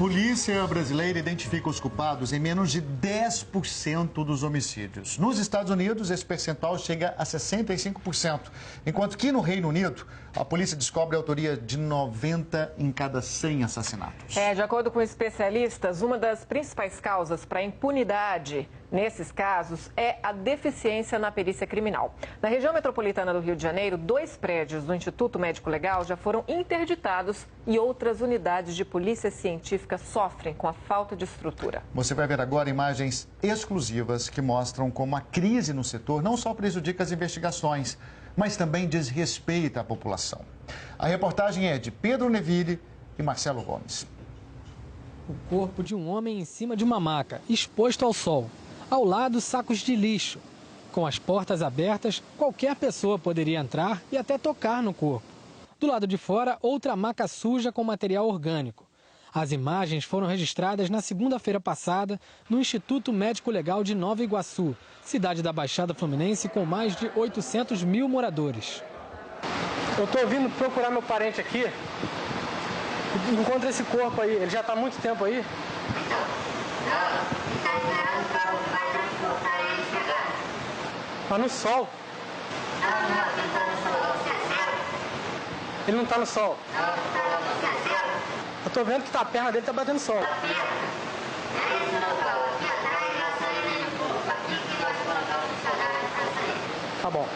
Polícia brasileira identifica os culpados em menos de 10% dos homicídios. Nos Estados Unidos, esse percentual chega a 65%, enquanto que no Reino Unido, a polícia descobre a autoria de 90 em cada 100 assassinatos. De acordo com especialistas, uma das principais causas para a impunidade nesses casos é a deficiência na perícia criminal. Na região metropolitana do Rio de Janeiro, 2 prédios do Instituto Médico Legal já foram interditados e outras unidades de polícia científica sofrem com a falta de estrutura. Você vai ver agora imagens exclusivas que mostram como a crise no setor não só prejudica as investigações, mas também desrespeita a população. A reportagem é de Pedro Neville e Marcelo Gomes. O corpo de um homem em cima de uma maca, exposto ao sol. Ao lado, sacos de lixo. Com as portas abertas, qualquer pessoa poderia entrar e até tocar no corpo. Do lado de fora, outra maca suja com material orgânico. As imagens foram registradas na segunda-feira passada no Instituto Médico Legal de Nova Iguaçu, cidade da Baixada Fluminense com mais de 800 mil moradores. Eu estou vindo procurar meu parente aqui. Encontro esse corpo aí. Ele já está há muito tempo aí? Está no sol. Ele não está no sol. Eu tô vendo que a perna dele tá batendo sol. Tá bom.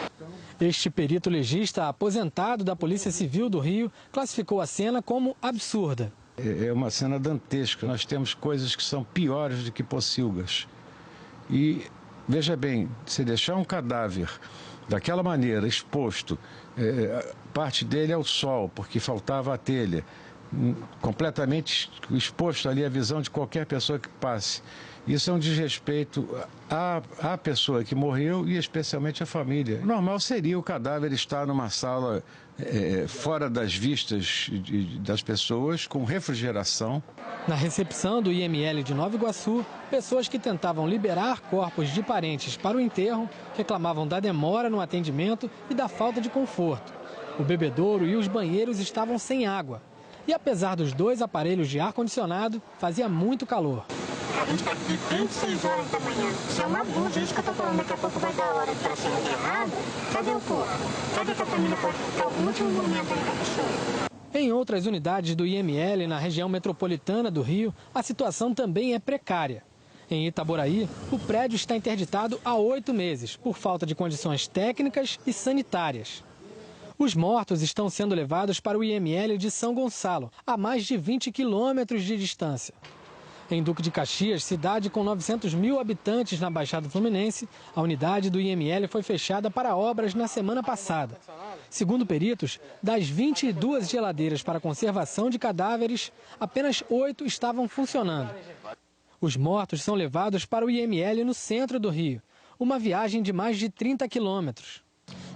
Este perito legista aposentado da Polícia Civil do Rio classificou a cena como absurda. É uma cena dantesca. Nós temos coisas que são piores do que pocilgas. E, veja bem, se deixar um cadáver daquela maneira, exposto, parte dele ao sol, porque faltava a telha, completamente exposto ali à visão de qualquer pessoa que passe. Isso é um desrespeito à pessoa que morreu e especialmente à família. O normal seria o cadáver estar numa sala fora das vistas das pessoas, com refrigeração. Na recepção do IML de Nova Iguaçu, pessoas que tentavam liberar corpos de parentes para o enterro reclamavam da demora no atendimento e da falta de conforto. O bebedouro e os banheiros estavam sem água. E apesar dos 2 aparelhos de ar-condicionado, fazia muito calor. A gente está aqui desde 6 horas da manhã. Isso é uma abuso, isso que eu estou falando. Daqui a pouco vai dar hora para ser enterrado. Cadê o corpo? Cadê que a família pode ficar o último momento ali da pessoa? Em outras unidades do IML, na região metropolitana do Rio, a situação também é precária. Em Itaboraí, o prédio está interditado há 8 meses, por falta de condições técnicas e sanitárias. Os mortos estão sendo levados para o IML de São Gonçalo, a mais de 20 quilômetros de distância. Em Duque de Caxias, cidade com 900 mil habitantes na Baixada Fluminense, a unidade do IML foi fechada para obras na semana passada. Segundo peritos, das 22 geladeiras para conservação de cadáveres, apenas 8 estavam funcionando. Os mortos são levados para o IML no centro do Rio, uma viagem de mais de 30 quilômetros.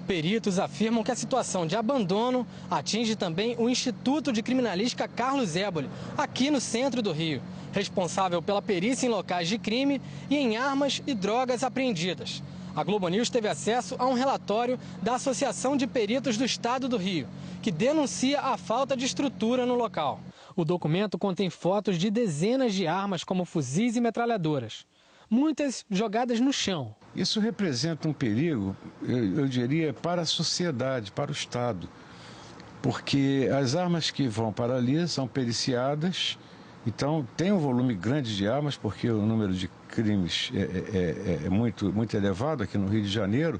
Peritos afirmam que a situação de abandono atinge também o Instituto de Criminalística Carlos Éboli, aqui no centro do Rio, responsável pela perícia em locais de crime e em armas e drogas apreendidas. A Globo News teve acesso a um relatório da Associação de Peritos do Estado do Rio, que denuncia a falta de estrutura no local. O documento contém fotos de dezenas de armas como fuzis e metralhadoras, muitas jogadas no chão. Isso representa um perigo, eu diria, para a sociedade, para o Estado, porque as armas que vão para ali são periciadas, então tem um volume grande de armas, porque o número de crimes é muito elevado aqui no Rio de Janeiro,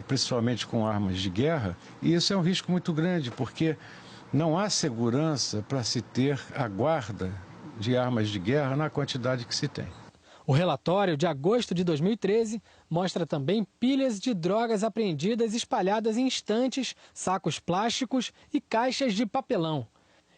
principalmente com armas de guerra, e isso é um risco muito grande, porque não há segurança para se ter a guarda de armas de guerra na quantidade que se tem. O relatório de agosto de 2013 mostra também pilhas de drogas apreendidas espalhadas em estantes, sacos plásticos e caixas de papelão.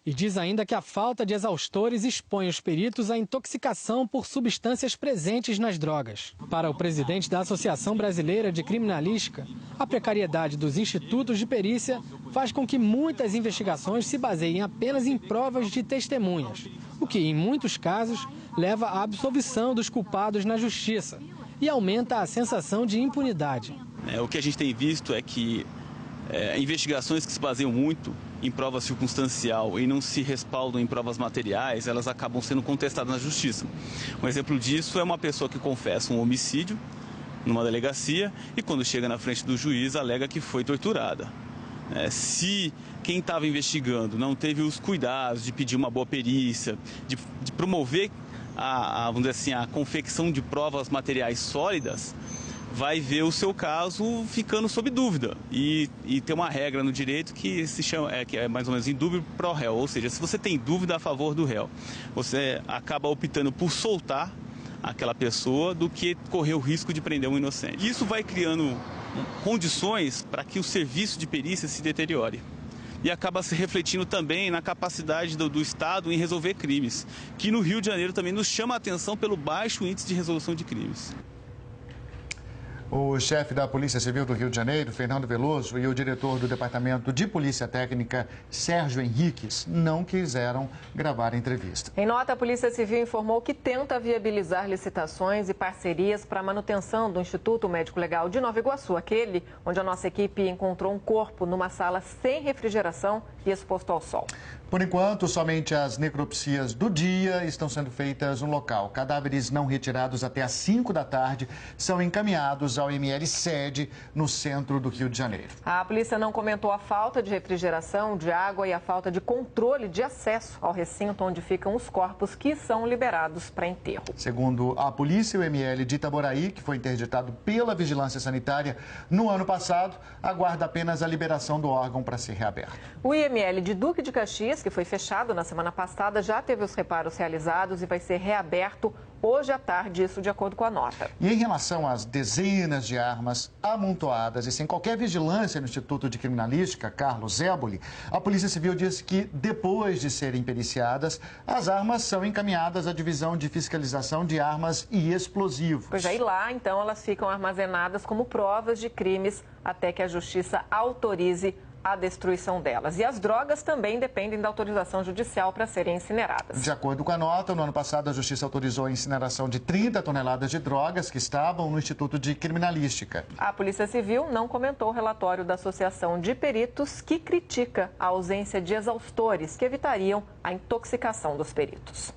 E diz ainda que a falta de exaustores expõe os peritos à intoxicação por substâncias presentes nas drogas. Para o presidente da Associação Brasileira de Criminalística, a precariedade dos institutos de perícia faz com que muitas investigações se baseiem apenas em provas de testemunhas, o que, em muitos casos, leva à absolvição dos culpados na justiça e aumenta a sensação de impunidade. O que a gente tem visto é que investigações que se baseiam muito em prova circunstancial e não se respaldam em provas materiais, elas acabam sendo contestadas na justiça. Um exemplo disso é uma pessoa que confessa um homicídio numa delegacia e quando chega na frente do juiz alega que foi torturada. Se quem estava investigando não teve os cuidados de pedir uma boa perícia, de promover vamos dizer assim, a confecção de provas materiais sólidas, vai ver o seu caso ficando sob dúvida. E tem uma regra no direito que se chama, que é mais ou menos em dúvida pro réu, ou seja, se você tem dúvida a favor do réu, você acaba optando por soltar aquela pessoa do que correr o risco de prender um inocente. Isso vai criando condições para que o serviço de perícia se deteriore. E acaba se refletindo também na capacidade do Estado em resolver crimes, que no Rio de Janeiro também nos chama a atenção pelo baixo índice de resolução de crimes. O chefe da Polícia Civil do Rio de Janeiro, Fernando Veloso, e o diretor do Departamento de Polícia Técnica, Sérgio Henriques, não quiseram gravar a entrevista. Em nota, a Polícia Civil informou que tenta viabilizar licitações e parcerias para a manutenção do Instituto Médico Legal de Nova Iguaçu, aquele onde a nossa equipe encontrou um corpo numa sala sem refrigeração e exposto ao sol. Por enquanto, somente as necropsias do dia estão sendo feitas no local. Cadáveres não retirados até às 5 da tarde são encaminhados ao ML sede no centro do Rio de Janeiro. A polícia não comentou a falta de refrigeração, de água e a falta de controle de acesso ao recinto onde ficam os corpos que são liberados para enterro. Segundo a polícia, o ML de Itaboraí, que foi interditado pela Vigilância Sanitária no ano passado, aguarda apenas a liberação do órgão para ser reaberto. O IML de Duque de Caxias, que foi fechado na semana passada, já teve os reparos realizados e vai ser reaberto hoje à tarde, isso de acordo com a nota. E em relação às dezenas de armas amontoadas e sem qualquer vigilância no Instituto de Criminalística, Carlos Éboli, a Polícia Civil disse que, depois de serem periciadas, as armas são encaminhadas à Divisão de Fiscalização de Armas e Explosivos. Pois é, e lá, então, elas ficam armazenadas como provas de crimes até que a Justiça autorize a destruição delas. E as drogas também dependem da autorização judicial para serem incineradas. De acordo com a nota, no ano passado a Justiça autorizou a incineração de 30 toneladas de drogas que estavam no Instituto de Criminalística. A Polícia Civil não comentou o relatório da Associação de Peritos, que critica a ausência de exaustores que evitariam a intoxicação dos peritos.